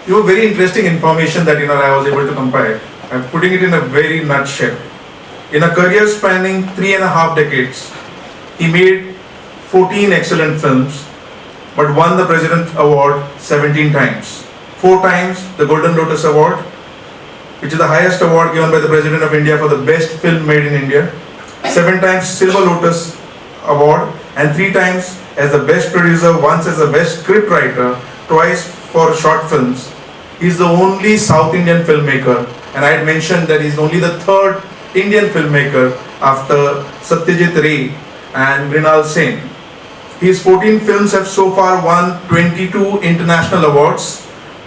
You have very interesting information that I was able to compile. I'm putting it in a very nutshell. In a career spanning 3.5 decades, he made 14 excellent films, but won the President Award 17 times. 4 times the Golden Lotus Award, which is the highest award given by the President of India for the best film made in India. 7 times Silver Lotus Award, and 3 times as the best producer, once as the best script writer, twice for short films. He's the only South Indian filmmaker, and I had mentioned that he's only the 3rd Indian filmmaker after Satyajit Ray and Mrinal Sen. His 14 films have so far won 22 international awards,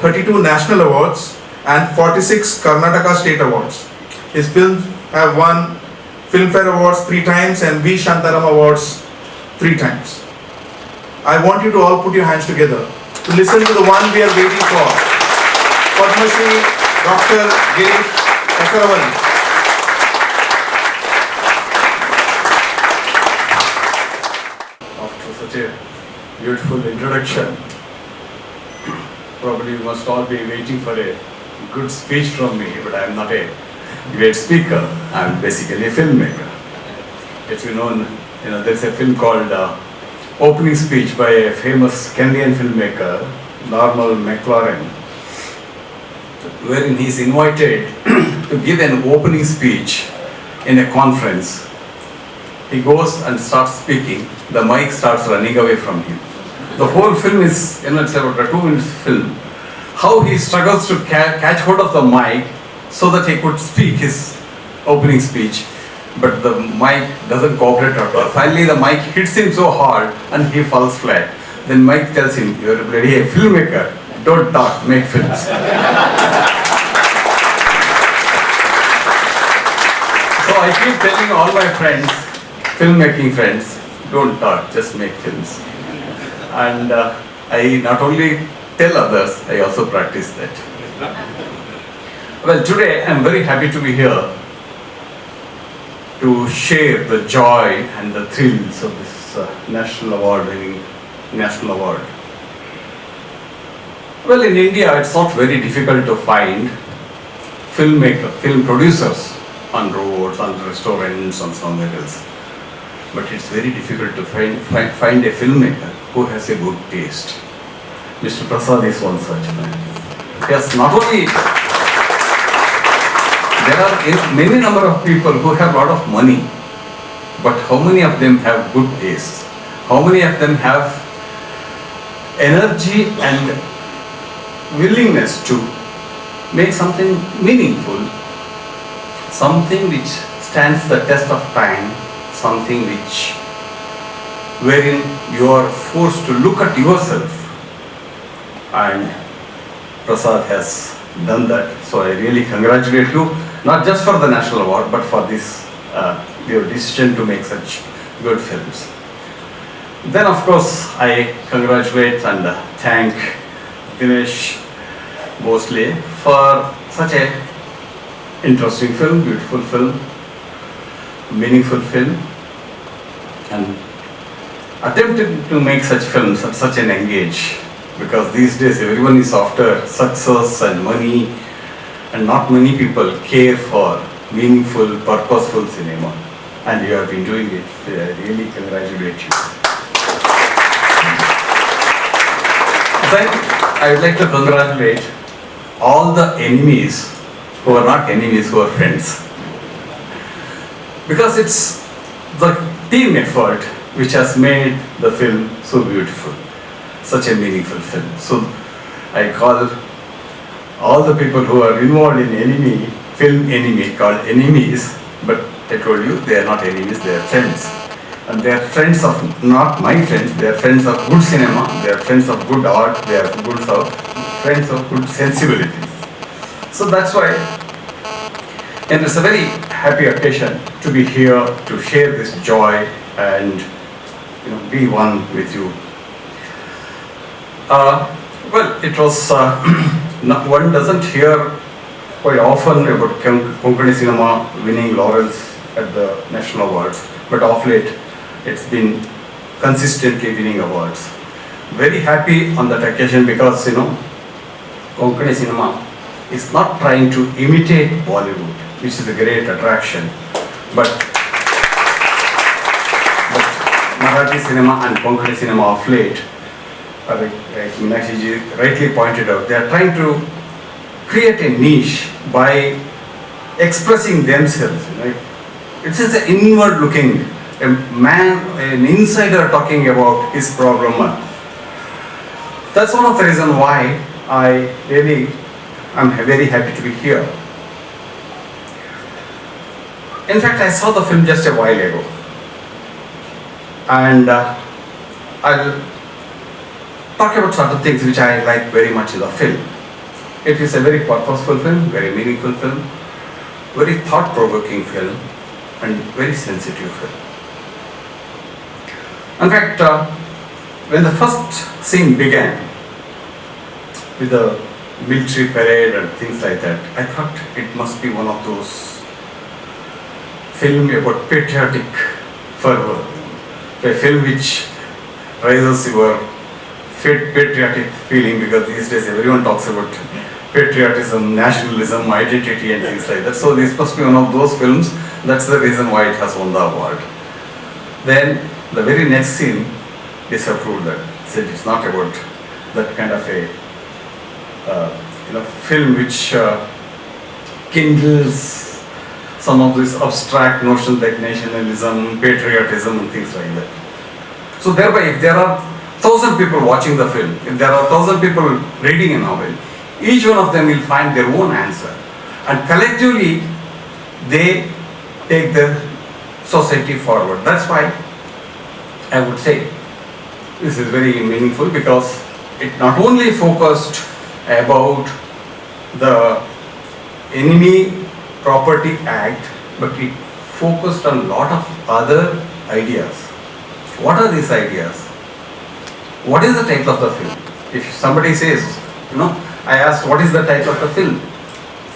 32 national awards, and 46 Karnataka state awards. His films have won Filmfare Awards 3 times and V. Shantaram Awards 3 times. I want you to all put your hands together to listen to the one we are waiting for. Padma Shri Dr. Girish Kasaravalli. After such a beautiful introduction, probably you must all be waiting for a good speech from me, but I am not a great speaker. I am basically a filmmaker. If you know, there's a film called Opening Speech by a famous Kenyan filmmaker, Normal McLaren, wherein he is invited to give an opening speech in a conference. He goes and starts speaking, the mic starts running away from him. The whole film is, it's about a 2-minute film. How he struggles to catch hold of the mic so that he could speak his opening speech, but the mic doesn't cooperate at all. Finally the mic hits him so hard and he falls flat. Then Mike tells him, "You're a bloody filmmaker, don't talk, make films." So I keep telling all my friends, filmmaking friends, don't talk, just make films. And I not only tell others, I also practice that. Well, today I'm very happy to be here to share the joy and the thrills of this national award winning national award. Well, in India it's not very difficult to find film producers on roads, on restaurants, on somewhere else. But it's very difficult to find a filmmaker who has a good taste. Mr. Prasad is one such man. Yes, not only there are many number of people who have a lot of money, but how many of them have good taste? How many of them have energy and willingness to make something meaningful, something which stands the test of time, something wherein you are forced to look at yourself. And Prasad has done that, so I really congratulate you, not just for the national award, but for this your decision to make such good films. Then of course I congratulate and thank Dinesh Bhosle for such a interesting film, beautiful film, meaningful film, and attempting to make such films at such an young age, because these days everyone is after success and money, and not many people care for meaningful, purposeful cinema, and you have been doing it. I really congratulate you. Then I would like to congratulate all the enemies who are not enemies, who are friends, because it's the team effort which has made the film so beautiful, such a meaningful film. So I call all the people who are involved in film enemy, called enemies, but I told you they are not enemies, they are friends. And they are friends of, not my friends, they are friends of good cinema, they are friends of good art, they are friends of good sensibilities. So that's why, and it's a very happy occasion to be here to share this joy and be one with you. Well, it was, one doesn't hear quite often about Konkani cinema winning laurels at the national awards, but of late it's been consistently winning awards. Very happy on that occasion because Konkani cinema is not trying to imitate Bollywood, which is a great attraction, but Marathi cinema and Konkani cinema of late, like Meenakshi ji rightly pointed out, they are trying to create a niche by expressing themselves. It is an inward looking, a man, an insider talking about his problem. That's one of the reasons why I really am very happy to be here. In fact, I saw the film just a while ago, and I'll talk about certain things which I like very much in the film. It is a very purposeful film, very meaningful film, very thought-provoking film, and very sensitive film. In fact, when the first scene began with the military parade and things like that, I thought it must be one of those film about patriotic fervor, a film which raises your patriotic feeling, because these days everyone talks about patriotism, nationalism, identity and things like that. So this must be one of those films. That's the reason why it has won the award. Then the very next scene disapproved that, said it's not about that kind of a film which kindles some of these abstract notions like nationalism, patriotism and things like that. So thereby, if there are 1,000 people watching the film, if there are 1,000 people reading a novel, each one of them will find their own answer, and collectively they take the society forward. That's why I would say this is very meaningful, because it not only focused about the Enemy Property Act, but it focused on a lot of other ideas. What are these ideas? What is the title of the film? If somebody says, I asked what is the title of the film,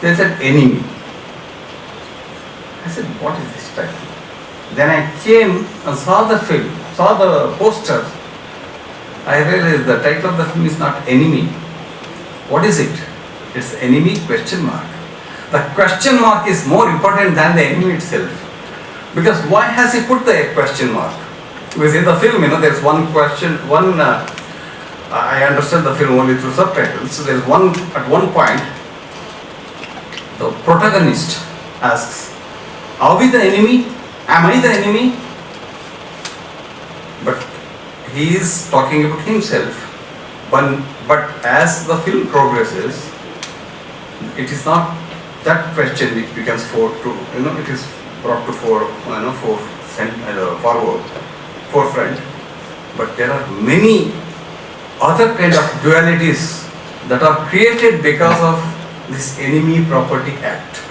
they said Enemy. I said, what is this title? Then I came and saw the film, saw the posters. I realized the title of the film is not Enemy. What is it? It's Enemy question mark. The question mark is more important than the enemy itself. Because why has he put the question mark? Because in the film, there's one question, I understand the film only through subtitles. So there's at one point, the protagonist asks, are we the enemy? Am I the enemy? But he is talking about himself. But as the film progresses, it is not that question which becomes it is brought to forefront. But there are many other kind of dualities that are created because of this Enemy Property Act.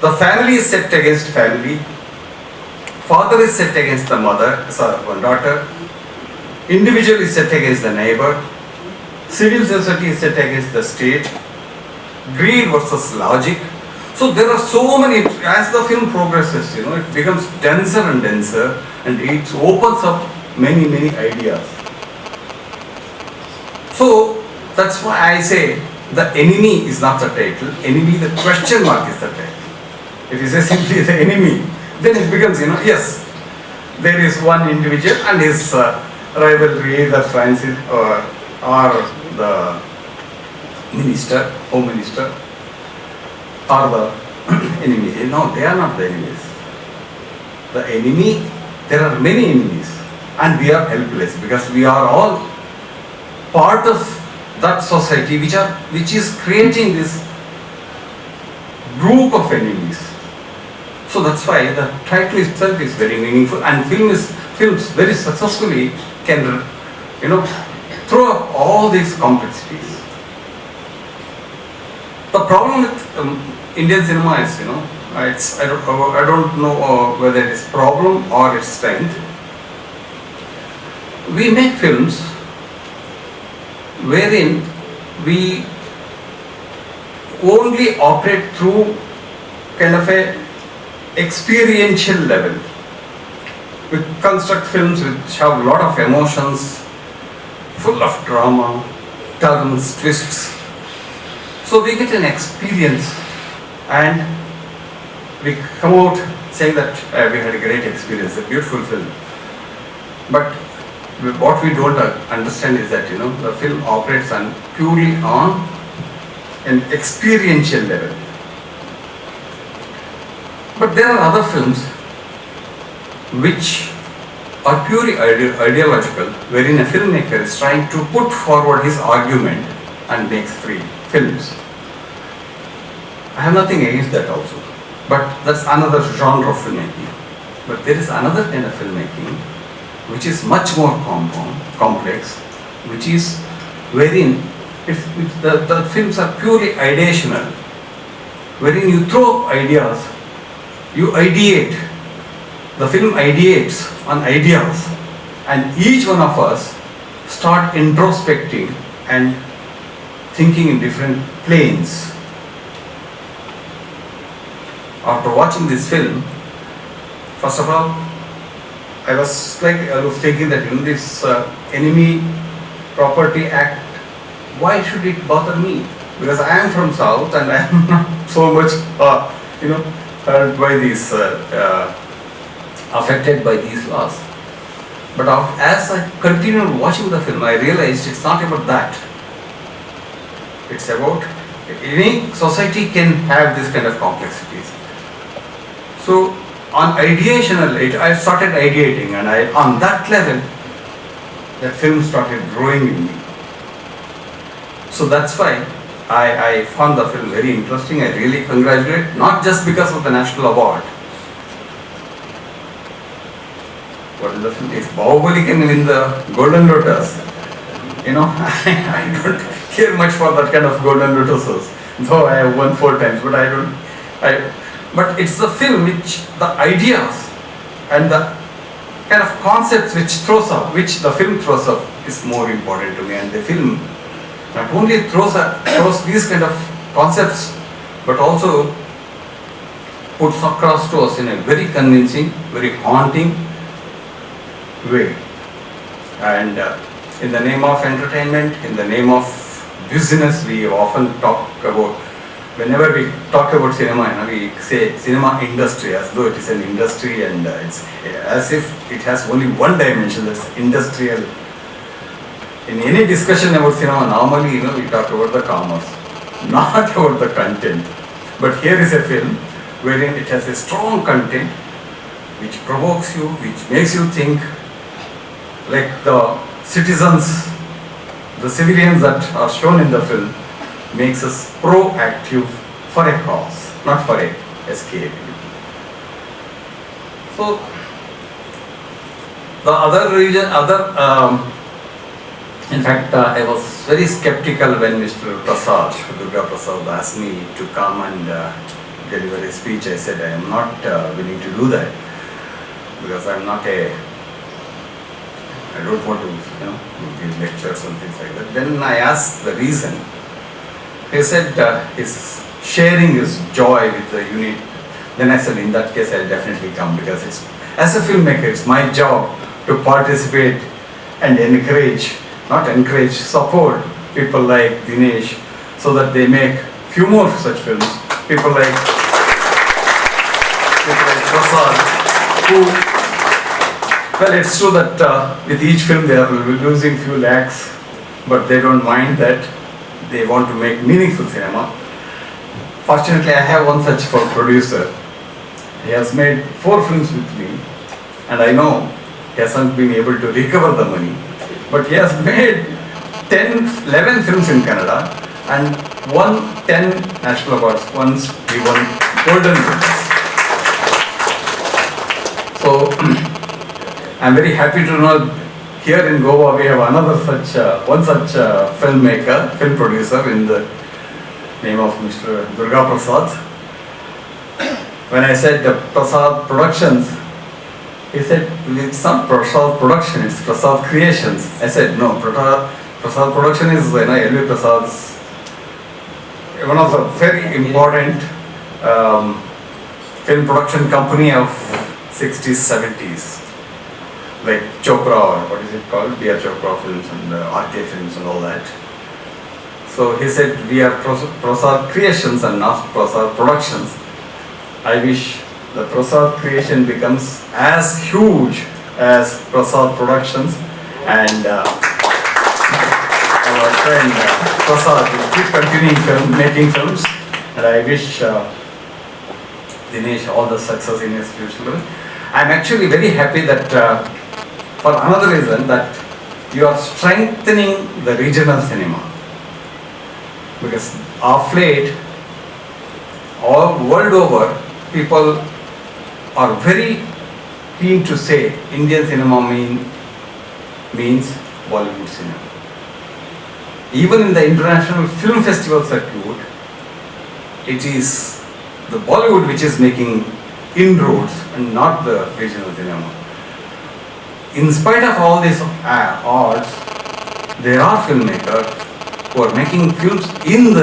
The family is set against family, father is set against the mother, one daughter, individual is set against the neighbor, civil society is set against the state, greed versus logic. So there are so many, as the film progresses, it becomes denser and denser, and it opens up many ideas. So that's why I say the enemy is not the title, enemy, the question mark is the title. If you say simply the enemy, then it becomes, yes, there is one individual and his rivalry, the Francis or the minister, home minister, or the enemy. No, they are not the enemies. The enemy, there are many enemies, and we are helpless because we are all part of that society which is creating this group of enemies. So that's why the title itself is very meaningful, and films very successfully can throw up all these complexities. The problem with Indian cinema is, I don't know whether it is problem or its strength. We make films wherein we only operate through kind of a experiential level. We construct films which have a lot of emotions, full of drama, turns, twists. So we get an experience and we come out saying that we had a great experience, a beautiful film. But what we don't understand is that the film operates on purely on an experiential level. But there are other films which are purely ideological, wherein a filmmaker is trying to put forward his argument and makes free films. I have nothing against that also, but that's another genre of filmmaking. But there is another kind of filmmaking which is much more complex, which is wherein the films are purely ideational, wherein you throw up ideas, you ideate, the film ideates on ideas, and each one of us start introspecting and thinking in different planes. After watching this film, first of all, I was thinking that this Enemy Property Act, why should it bother me? Because I am from South and I am not so much hurt by these, affected by these laws. But as I continued watching the film, I realized it's not about that. It's about any society can have this kind of complexities. So on ideational, I started ideating, and on that level, that film started growing in me. So that's why I found the film very interesting. I really congratulate, not just because of the national award. What is the film? If Bahubali can win the Golden Lotus, I don't care much for that kind of Golden Lotuses. Though I have won 4 times, but but it's the film which the ideas and the kind of concepts which the film throws up is more important to me. And the film not only throws these kind of concepts, but also puts across to us in a very convincing, very haunting way. And in the name of entertainment, in the name of business, we often talk about, whenever we talk about cinema, we say cinema industry as though it is an industry, and it's as if it has only one dimension, that's industrial. In any discussion about cinema, normally we talk about the commerce, not about the content. But here is a film wherein it has a strong content which provokes you, which makes you think, like the citizens, the civilians that are shown in the film, makes us proactive for a cause, not for a escape. So the other region, in fact, I was very skeptical when Mr. Prasad, Durga Prasad, asked me to come and deliver a speech. I said I am not willing to do that because I am not I don't want to, give lectures and things like that. Then I asked the reason. He said he's sharing his joy with the unit. Then I said, in that case, I'll definitely come, because as a filmmaker, it's my job to participate and support people like Dinesh, so that they make few more such films. People like Prasad, who, well, it's true that with each film they are losing few lakhs, but they don't mind that. They want to make meaningful cinema. Fortunately, I have one such producer. He has made 4 films with me, and I know he hasn't been able to recover the money. But he has made 11 films in Canada and won 10 national awards. Once he won Golden Lotus. So I'm very happy to know here in Goa we have one such filmmaker, film producer in the name of Mr. Durga Prasad. When I said Prasad Productions, he said, it's not Prasad Production, it's Prasad Creations. I said, no, Prasad Production is L.V. Prasad's, one of the very important film production company of 60s, 70s. Like Chopra, or what is it called? D.R. Chopra films and RK films and all that. So he said, we are Prasad Creations and not Prasad Productions. I wish the Prasad creation becomes as huge as Prasad Productions, and our friend Prasad will keep continuing making films, and I wish Dinesh all the success in his future. I am actually very happy that for another reason, that you are strengthening the regional cinema, because of late all world over people are very keen to say Indian cinema means Bollywood cinema. Even in the international film festival circuit, it is the Bollywood which is making inroads and not the regional cinema. In spite of all these odds, there are filmmakers who are making films in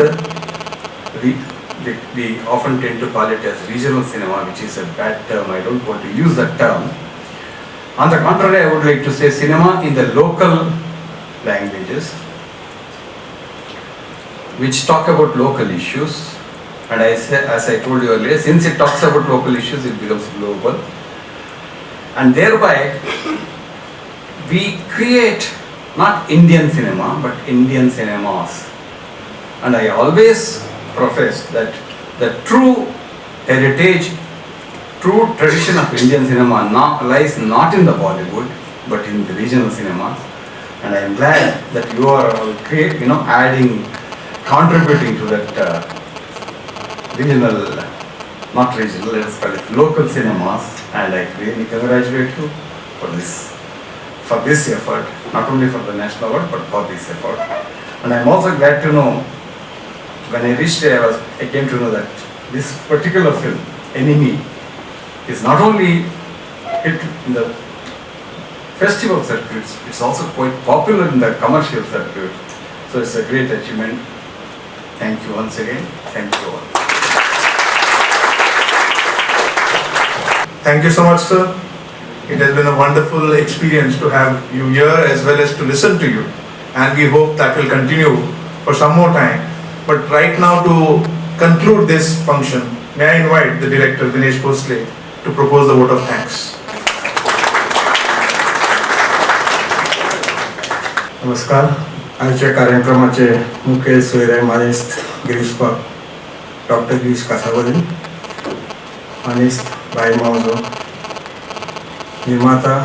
we often tend to call it as regional cinema, which is a bad term. I don't want to use that term. On the contrary, I would like to say cinema in the local languages, which talk about local issues. And as I told you earlier, since it talks about local issues, it becomes global. And thereby, we create not Indian cinema, but Indian cinemas. And I always profess that the true heritage, true tradition of Indian cinema lies not in the Bollywood, but in the regional cinema. And I am glad that you are all contributing to that regional, not regional, let us call it local cinemas. And I really congratulate you for this effort, not only for the national award, but for this effort. And I am also glad to know, when I reached there, I came to know that this particular film, Enemy, is not only hit in the festival circuits, it's also quite popular in the commercial circuit. So it's a great achievement. Thank you once again. Thank you all. Thank you so much, sir. It has been a wonderful experience to have you here as well as to listen to you. And we hope that will continue for some more time. But right now, to conclude this function, may I invite the director, Dinesh Bhosle, to propose the vote of thanks. नमस्कार. आजच्या कार्यक्रमाचे मुख्य सोयरे मानिस्त गिरीश बाब, doctor Girish Cansaulim, मानिस्त भाई मावजो, निर्माता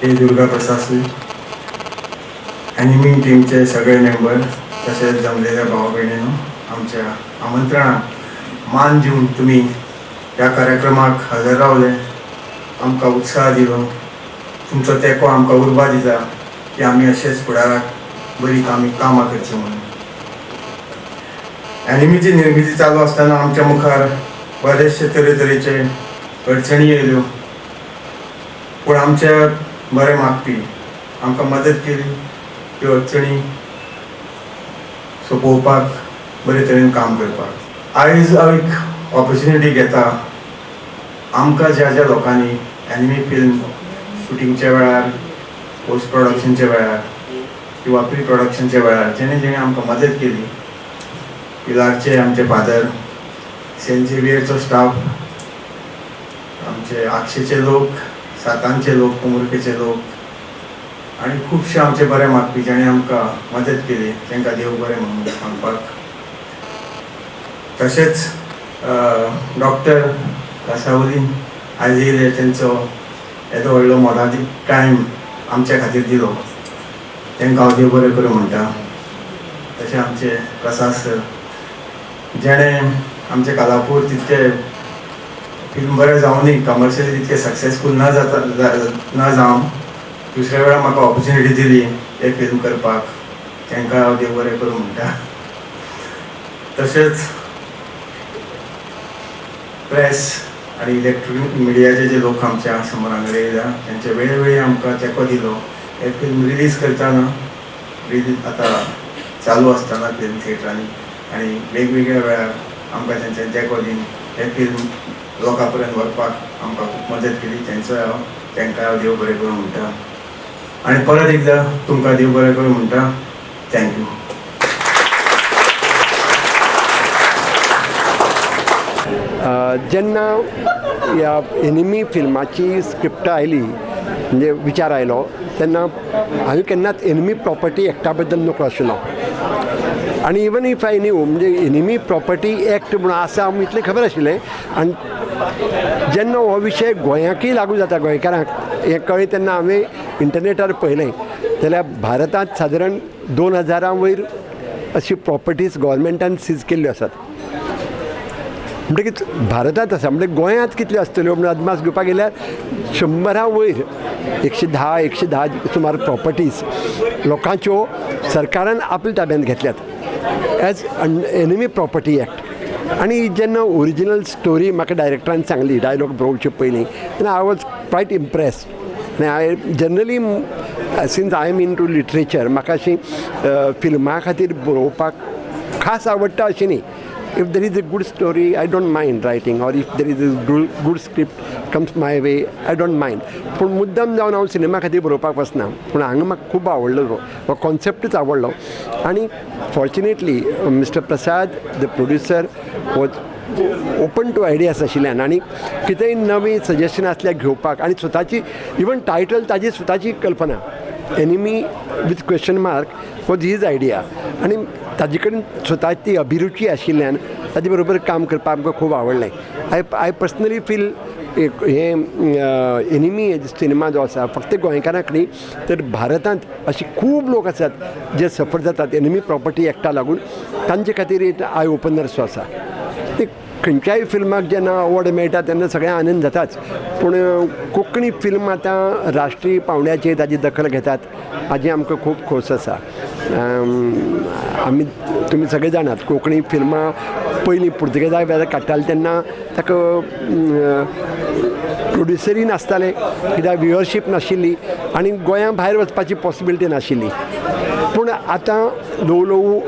ए Durga Prasad, enemy टीमचे सगळे मेंबर, तसेच जमलेल्या भावा बहिणींनो, आमच्या आमंत्रणाक मान दिवन तुम्ही या कार्यक्रमाक हजर रावले, आमकां उत्साह दिलो, तुमचो तेंको आमकां उर्बा दिता की आमी अशेंच फुडाराक बरी कामां करची म्हणून. एनिमीची निर्मिती चालू आसतना आमच्या मुखार बरेचशे तरेतरेचे अडचणी येयल्यो, पूण आमचे बरे मागपी आमकां मदत केली त्यो अडचणी सोंपोवपाक, बरे तरेन काम करपाक. आयज हांव एक ऑपॉर्च्युनिटी घेता, आमकां ज्या ज्या लोकांनी एनिमी फिल्म शुटिंगच्या वेळार, पोस्ट प्रोडक्शनच्या वेळार किंवा प्री प्रोडक्शनच्या वेळार जेणे आमकां मदत केली, पिलारचे आमचे फादर, सेंट झेवियरचो स्टाफ, आमचे आक्षेचे लोक, सातांचे लोक, कुमुर्केचे लोक आनी खुबशे आमचे बरे मागपी जेणे आमकां मदत केली, तांकां देव बरें म्हणून सांगपाक. तशेंच डॉक्टर कासावलीन आयज येयले, तेंचो येदो व्हडलो मोलादीक टायम आमच्या खातीर दिलो, तांकां हांव देव बरें करूं म्हणटा. तशें आमचे प्रसाद सर, जेणे आमचे कालापूर तितके फिल्म बरें जावनय कमर्शियली तितके सक्सेसफूल न जावन दुसऱ्या वेळार म्हाका ऑपॉर्च्युनिटी दिली ते फिल्म करपाक, तांकां हांव देव बरें करूं म्हणटा. तशेंच प्रेस आनी इलेक्ट्रॉनीक मिडियाचे जे लोक आमच्या समोरांकडे येयल्या, तांचे वेळोवेळी आमकां तेंको दिलो. हे फिल्म रिलीज करतना, आतां चालू आसतना फिल्म थिएटरांनी आनी वेगवेगळ्या वेळार आमकां तेंच्यानी तेंको दिवन हे फिल्म लोकां पर्यंत व्हरपाक आमकां खूब मदत केली. तांकां हांव देव बरें करूं म्हणटा. आनी परत एकदां तुमकां देव बरें करूं म्हणटा. थँक्यू. जेन्ना ह्या एनिमी फिल्माची स्क्रिप्ट आयली म्हणजे विचार आयलो तेन्ना हांवें केन्नाच एनिमी प्रॉपर्टी एक्टा बद्दल नकळो आशिल्लो आनी इवन इफ आय न्यू म्हणजे एनिमी प्रॉपर्टी एक्ट म्हणून आसा इतलें खबर आशिल्लें आनी जेन्ना हो विशय गोंयाकूय लागू जाता गोंयकारांक हें कळ्ळें तेन्ना हांवें इंटरनेटार पळयलें जाल्यार भारतांत सादारण 2000 वयर अशी प्रॉपर्टीज गोवोरमेंटान सीज केल्ल्यो आसात म्हणटकीच भारतांत आसा म्हणजे गोंयांत कितल्यो आसतल्यो म्हणून अदमास घेवपाक गेल्यार 100 वयर 110 सुमार प्रॉपर्टीज लोकांच्यो सरकारान आपल्या ताब्यांत घेतल्यात एज एनिमी प्रॉपर्टी एक्ट आनी जेन्ना ओरिजिनल स्टोरी म्हाका डायरेक्टरान सांगली डायलॉग बरोवचे पयलीं तेन्ना आय वॉज क्वायट इम्प्रेस्ड आनी हांवें generally since I am into literature म्हाका अशी फिल्मा खातीर बरोवपाक खास आवडटा अशी न्ही if there is a good story I don't mind writing or if there is a good script comes my way I don't mind पूण मुद्दम जावन हांव सिनेमा खातीर बरोवपाक वचना पूण हांगा म्हाका खूब आवडलो हो कॉन्सेप्टूच आवडलो आनी fortunately mister Prasad the producer was open to ideas आशिल्ल्यान आनी कितेंय नवीं सजेशन आसल्यार घेवपाक आनी स्वताची इवन टायटल ताजी स्वताची कल्पना enemy with question mark was his idea आनी ताजे कडेन स्वताची ती अभिरुची आशिल्ल्यान ताजे बरोबर काम करपाक आमकां खूब आवडलें आय पर्सनली फील हे एनिमी सिनेमा जो आसा फक्त गोंयकारांक न्ही तर भारतांत अशी खूब लोक आसात जे सफर जातात एनिमी प्रॉपर्टी एक्टा लागून तांचे खातीर एक आय ओपनर सो आसा खंयच्याय फिल्माक जेन्ना अवॉर्ड मेळटा तेन्ना सगळ्यांक आनंद जाताच पूण कोंकणी फिल्म आतां राष्ट्रीय पावंड्याचेर ताजी दखल घेतात हाजी आमकां खूब खोस आसा आमी तुमी सगळे जाणात कोंकणी फिल्मां पयलीं पुर्तुगेजाक वेळार काडटाले तेन्ना ताका प्रोड्युसरी नासताले कित्याक व्ह्युअरशीप नाशिल्ली आनी गोंया भायर वचपाची पॉसिबिलिटी नाशिल्ली पूण आतां ल्हव ल्हव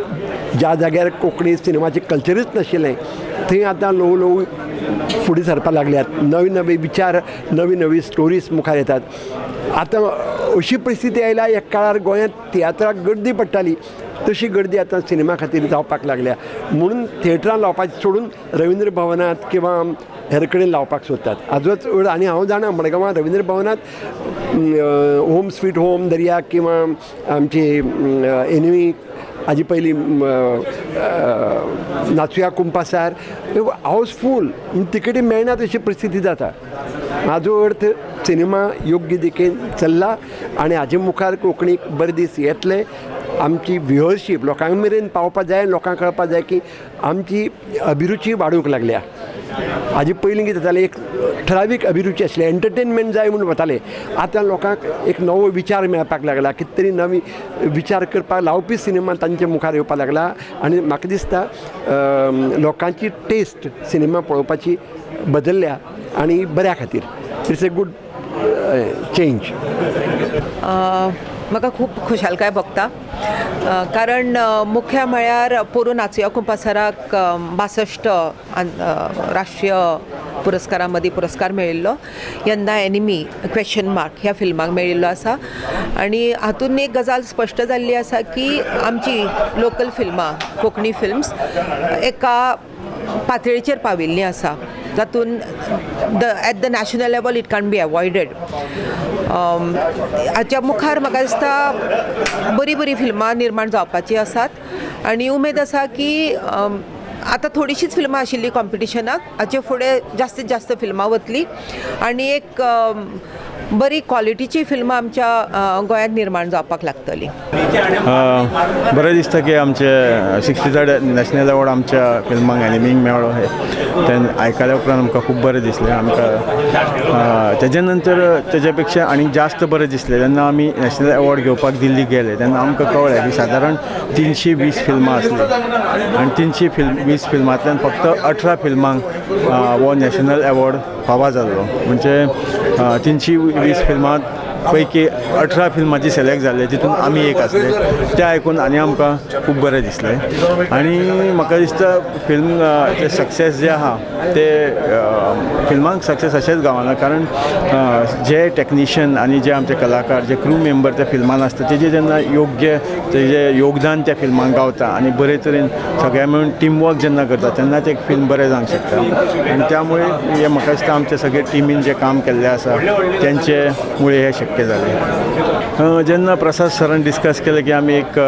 ज्या जाग्यार कोंकणी सिनेमाचें कल्चरूच नाशिल्लें थंय आतां ल्हव ल्हव फुडें सरपाक लागल्यात नवे नवे विचार नवी नवी स्टोरीज मुखार येतात आतां अशी परिस्थिती आयल्या एक काळार गोंयांत तियात्राक गर्दी पडटाली तशी गर्दी आतां सिनेमा खातीर जावपाक लागल्या म्हणून थिएटरान लावपाचें सोडून रवींद्र भवनांत किंवा हेर कडेन लावपाक सोदतात हाजोच आनी हांव जाणा मडगांवां रवींद्र भवनांत होम स्वीट होम दर्या किंवा आमची एनिमी हाजी पयलीं नाचुया कुंपासार हावसफूल तिकेटी मेळनात अशी परिस्थिती जाता हाजो अर्थ सिनेमा योग्य दिकेन चल्ला आनी हाजे मुखार कोंकणीक बरे दीस येतले आमची व्ह्युअरशीप लोकांक मेरेन पावपाक जाय लोकांक कळपाक जाय की आमची अभिरुची वाडूंक लागल्या हाजे पयलीं कितें जातालें एक ठरावीक अभिरुची आसली एंटरटेनमेंट जाय म्हणून वताले आतां लोकांक एक नवो विचार मेळपाक लागला कितें तरी नवी विचार करपाक लावपी सिनेमा तांचे मुखार येवपाक लागला आनी म्हाका दिसता लोकांची टेस्ट सिनेमा पळोवपाची बदल्ल्या आनी बऱ्या खातीर इट्स ए गूड चेंज म्हाका खूब खुशालकाय भोगता कारण मुख्य म्हळ्यार पोरू नाचुया कुंपासाराक 62 राष्ट्रीय पुरस्कारां मदीं पुरस्कार मेळिल्लो यंदा एनिमी क्वेश्चन मार्क ह्या फिल्माक मेळिल्लो आसा आनी हातून एक गजाल स्पश्ट जाल्ली आसा की आमची लोकल फिल्मां कोंकणी फिल्म्स एका पातळीचेर पाविल्लीं आसा जातून at the national level it can be avoided हाच्या मुखार म्हाका दिसता बरी बरी फिल्मां निर्माण जावपाची आसात आनी उमेद आसा की आतां थोडीशीच फिल्मां आशिल्ली कॉम्पिटिशनाक हाचे फुडें जास्तीत जास्त फिल्मां वतली आनी एक बरी क्वॉलिटीची फिल्मां आमच्या गोंयांत निर्माण जावपाक लागतली बरें दिसता की आमचे 63rd नॅशनल अवॉर्ड आमच्या फिल्मांक एनिमीक मेळ्ळो हे तेन्ना आयकल्या उपरांत आमकां खूब बरें दिसलें आमकां तेजे नंतर तेजे पेक्षा आनी जास्त बरें दिसलें जेन्ना आमी नॅशनल अवॉर्ड घेवपाक दिल्ली गेले तेन्ना आमकां कळ्ळें की सादारण 320 फिल्मां आसली आनी 320 फिल्मांतल्यान फक्त 18 फिल्मांक हो नॅशनल अवॉर्ड फावो जाल्लो म्हणजे 320 फिल्मांत पैकी 18 फिल्माची सिलेक्ट जाल्ले तितून आमी एक आसले तें आयकून आनी आमकां खूब बरें दिसलें आनी म्हाका दिसता फिल्म ते सक्सेस जे आहा ते फिल्मांक सक्सेस अशेंच गावना कारण जे टेक्निशियन आनी जे आमचे कलाकार जे क्रू मेंबर त्या फिल्मान आसता तेजे जेन्ना योग्य तेजें योगदान त्या फिल्माक गावता आनी बरे तरेन सगळ्या मेळून टीमवर्क जेन्ना करता तेन्नाच एक फिल्म बरें जावंक शकता आनी त्यामुळे हे म्हाका दिसता आमचे सगळे टिमीन जे काम केल्लें आसा तेंचे मुळे हे शक्य जालें जेन्ना प्रसाद सरान डिस्कस केलें की आमी एक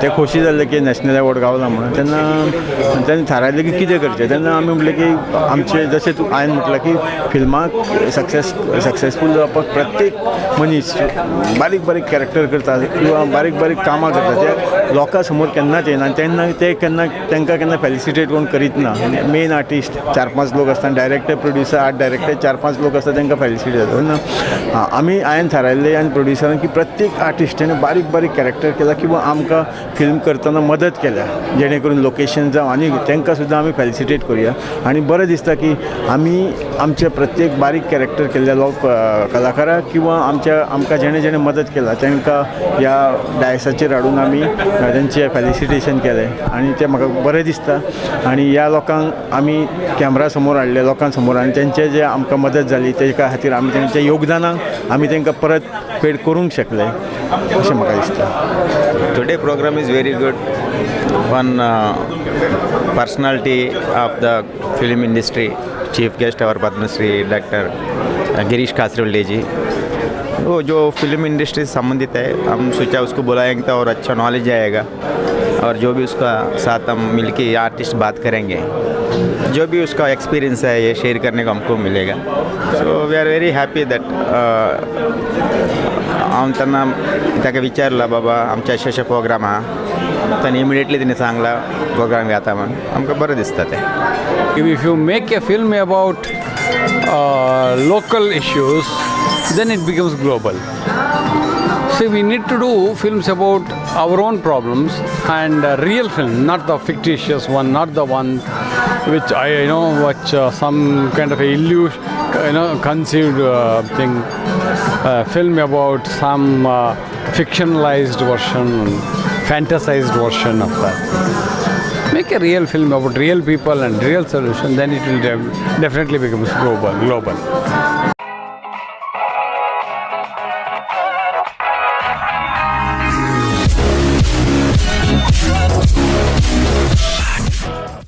ते खोशी जाल्ले की नॅशनल अवॉर्ड गावला म्हणून तेन्ना तेणें थारायलें की कितें करचें तेन्ना आमी म्हटलें की आमचे जशें तूं हांवें म्हटलां की फिल्माक सक्सेसफूल जावपाक प्रत्येक मनीस बारीक बारीक कॅरेक्टर करता किंवा बारीक बारीक कामां करता ते लोकां समोर केन्नाच येना तेन्ना ते केन्ना तांकां केन्ना फेलिसिटेट कोण करीत ना मेन आर्टिस्ट 4-5 लोक आसता डायरेक्टर प्रोड्युसर 8 डायरेक्टर 4-5 लोक आसता तांकां फेलिसिटेट जाता तेन्ना हांवें थारायल्लें आनी प्रोड्युसरान की प्रत्येक आर्टिस्टान बारीक बारीक कॅरेक्टर केला किंवा आमकां फिल्म करतना मदत केल्या जेणे करून लोकेशन जावं आनी तांकां सुद्दां आमी फेलिसिटेट करुया आनी बरें दिसता की आमी आमचे प्रत्येक बारीक कॅरेक्टर केल्ल्या लोक कलाकाराक किंवा आमकां जेणे जेणे मदत केला तांकां ह्या डायसाचेर हाडून आमी तेंचें फेलिसिटेशन केलें आनी तें म्हाका बरें दिसता आनी ह्या लोकांक आमी कॅमेरा समोर हाडले लोकां समोर आनी तेंचें जें आमकां मदत जाली तेच्या खातीर आमी तेंच्या योगदानाक आमी तांकां परत पेड करूंक शकले अशें म्हाका दिसता. Today program is very good. One personality of the film industry, chief guest our Padma Shri Dr. Girish कासरवल्ले जी, वो जो फिल्म इंडस्ट्री से संबंधित है हम सोचा उसको बुलाएंगे तो और अच्छा नॉलेज आएगा और जो भी उसका साथ हम मिलके आर्टिस्ट बात करेंगे जो भी उसका एक्सपीरियंस है ये शेयर करने को हमको मिलेगा. So we are very happy that हांव त्यांना ताका विचारला बाबा आमच्या अशें प्रोग्राम आहा तर इमिडिएटली तिने सांगला प्रोग्राम घेता म्हणून आमकां बरें दिसता तें. If you make a film about local issues, then it becomes global. So we need to do films about our own problems and real film, not the fictitious one, not the one which which some kind of a illusion, conceived thing, film about some fictionalized version, fantasized version of that. Make a real film about real people and real solution, then it will definitely become global.